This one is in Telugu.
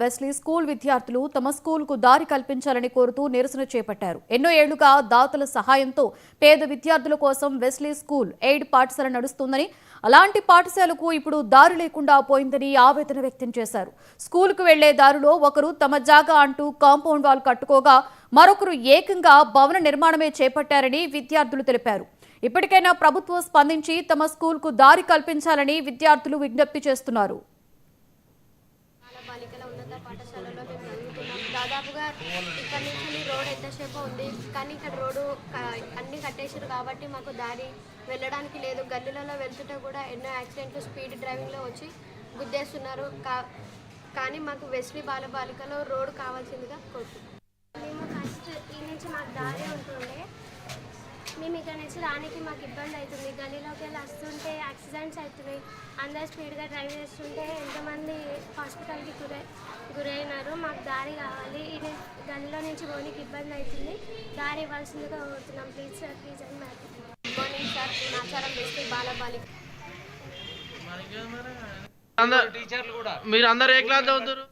వెస్లీ స్కూల్ విద్యార్థులు తమ స్కూల్కు దారి కల్పించాలని కోరుతూ నిరసన చేపట్టారు. ఎన్నో ఏళ్లుగా దాతల సహాయంతో పేద విద్యార్థుల కోసం వెస్లీ స్కూల్ ఎయిడ్ పాఠశాల నడుస్తుందని, అలాంటి పాఠశాలకు ఇప్పుడు దారి లేకుండా పోయిందని ఆవేదన వ్యక్తం చేశారు. స్కూల్కు వెళ్లే దారిలో ఒకరు తమ జాగా అంటూ కాంపౌండ్ వాల్ కట్టుకోగా మరొకరు ఏకంగా భవన నిర్మాణమే చేపట్టారని విద్యార్థులు తెలిపారు. ఇప్పటికైనా ప్రభుత్వం స్పందించి తమ స్కూల్కు దారి కల్పించాలని విద్యార్థులు విజ్ఞప్తి చేస్తున్నారు. బాలికల ఉన్నత పాఠశాలలో మేము చదువుతున్నాం. దాదాపుగా ఇక్కడ నుంచి రోడ్ ఎంతసేపు ఉంది, కానీ ఇక్కడ రోడ్డు అన్ని కట్టేసారు కాబట్టి మాకు దారి వెళ్ళడానికి లేదు. గల్లీలలో వెళ్తుంటే కూడా ఎన్నో యాక్సిడెంట్లు స్పీడ్ డ్రైవింగ్లో వచ్చి గుద్దేస్తున్నారు. కానీ మాకు వెస్లీ బాలికలో రోడ్డు కావాల్సిందిగా కోరుతున్నాం. మేము ఫస్ట్ ఈ నుంచి మాకు దారి ఉంటుండే, మేము ఇక్కడ నుంచి రానికి మాకు ఇబ్బంది అవుతుంది. గల్లీలోకి వెళ్ళి వస్తుంటే యాక్సిడెంట్స్ అవుతున్నాయి. అందరు స్పీడ్గా డ్రైవ్ చేస్తుంటే ఎంతమంది హాస్పిటల్కి గురైనారు. మాకు దారి కావాలి. ఇది గల్లీలో నుంచి పోనీకి ఇబ్బంది అవుతుంది. దారి ఇవ్వాల్సిందిగా కోరుతున్నాం. ప్లీజ్ సార్, ప్లీజ్ అని math. Good morning sir, Nacharam Wesley బాలిక. మీరు అందరు ఏ క్లాస్ చదువుతారు?